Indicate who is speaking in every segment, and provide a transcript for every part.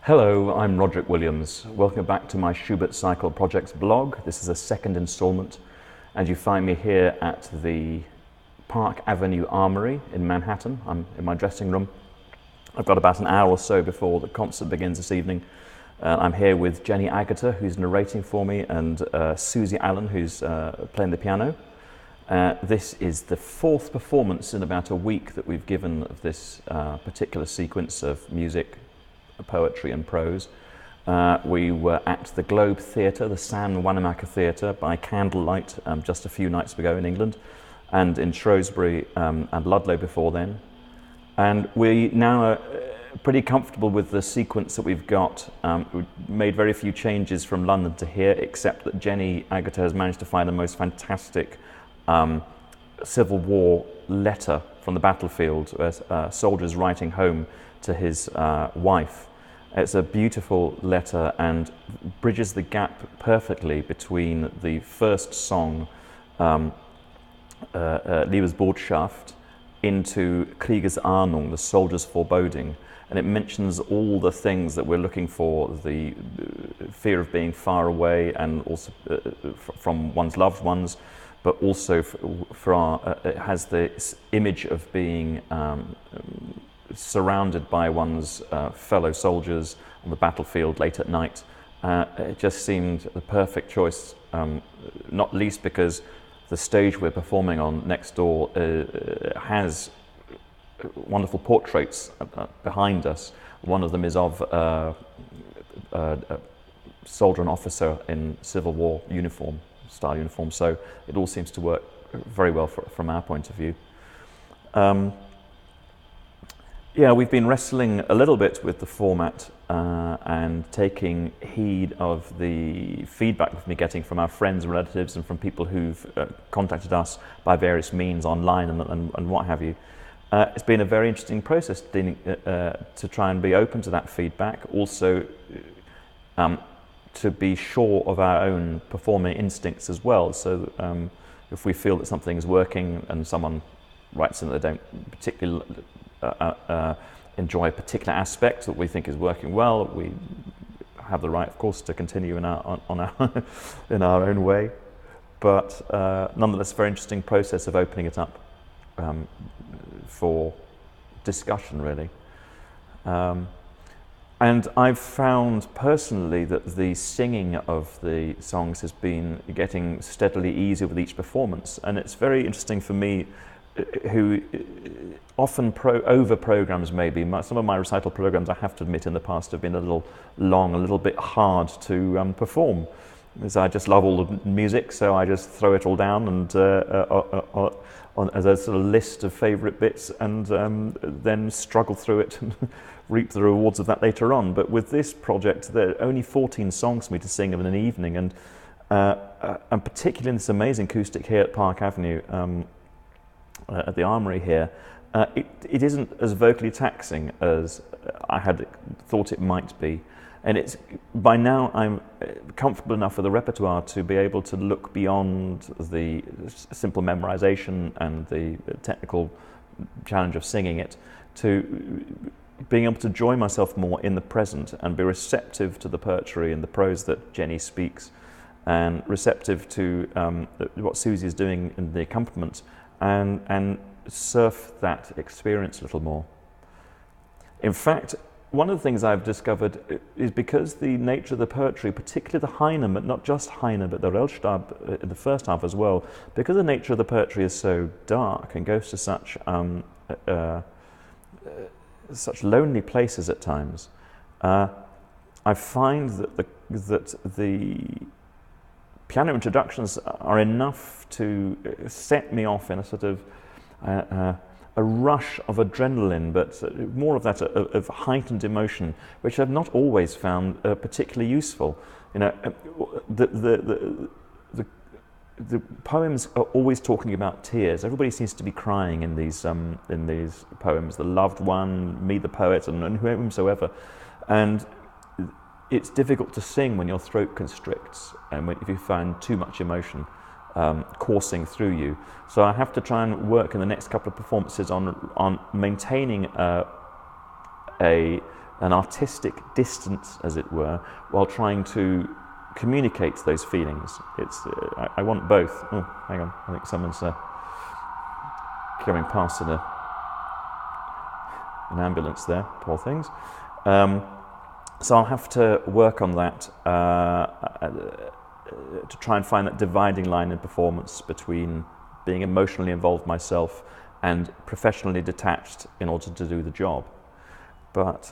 Speaker 1: Hello, I'm Roderick Williams. Welcome back to my Schubert Cycle Projects blog. This is a second installment, and you find me here at the Park Avenue Armoury in Manhattan. I'm in my dressing room. I've got about an hour or so before the concert begins this evening. I'm here with Jenny Agata, who's narrating for me, and Susie Allen, who's playing the piano. This is the fourth performance in about a week that we've given of this particular sequence of music, poetry and prose. We were at the Globe Theatre, the San Wanamaker Theatre, by candlelight just a few nights ago in England, and in Shrewsbury and Ludlow before then. And we now are pretty comfortable with the sequence that we've got. We made very few changes from London to here, except that Jenny Agata has managed to find the most fantastic Civil War letter from the battlefield, where soldiers writing home to his wife. It's a beautiful letter and bridges the gap perfectly between the first song, Liebesbotschaft, into Krieges Ahnung, the soldier's foreboding. And it mentions all the things that we're looking for, the fear of being far away and also from one's loved ones, but also it has this image of being surrounded by one's fellow soldiers on the battlefield late at night. It just seemed the perfect choice, not least because the stage we're performing on next door has wonderful portraits behind us. One of them is of a soldier and officer in Civil War style uniform, so it all seems to work very well from our point of view. Yeah, we've been wrestling a little bit with the format and taking heed of the feedback we've been getting from our friends and relatives and from people who've contacted us by various means online and what have you. It's been a very interesting process to try and be open to that feedback, also to be sure of our own performing instincts as well. So if we feel that something is working and someone writes in that they don't particularly enjoy a particular aspect that we think is working well, we have the right, of course, to continue in our own way. But nonetheless, a very interesting process of opening it up for discussion, really. And I've found personally that the singing of the songs has been getting steadily easier with each performance, and it's very interesting for me, who often over programs maybe. Some of my recital programs, I have to admit, in the past have been a little long, a little bit hard to perform. Because I just love all the music, so I just throw it all down and as a sort of list of favourite bits, and then struggle through it and reap the rewards of that later on. But with this project, there are only 14 songs for me to sing in an evening, and particularly in this amazing acoustic here at Park Avenue, at the Armoury here, it isn't as vocally taxing as I had thought it might be. And it's by now I'm comfortable enough with the repertoire to be able to look beyond the simple memorization and the technical challenge of singing it, to being able to join myself more in the present and be receptive to the poetry and the prose that Jenny speaks, and receptive to what Susie is doing in the accompaniment, and surf that experience a little more. In fact, one of the things I've discovered is because the nature of the poetry, particularly the Heine, but not just Heine, but the Rellstab in the first half as well, because the nature of the poetry is so dark and goes to such lonely places at times, I find that the piano introductions are enough to set me off in a sort of a rush of adrenaline, but more of that of heightened emotion, which I've not always found particularly useful. You know, the poems are always talking about tears. Everybody seems to be crying in these poems. The loved one, me, the poet, and whomsoever. And it's difficult to sing when your throat constricts and if you find too much emotion coursing through you. So I have to try and work in the next couple of performances on maintaining a an artistic distance, as it were, while trying to communicate those feelings. It's I want both. Oh, hang on, I think someone's going past in an ambulance there, poor things. So I'll have to work on that to try and find that dividing line in performance between being emotionally involved myself and professionally detached in order to do the job. But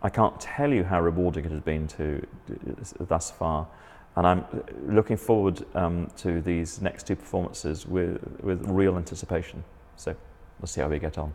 Speaker 1: I can't tell you how rewarding it has been thus far, and I'm looking forward to these next two performances with real anticipation. So we'll see how we get on.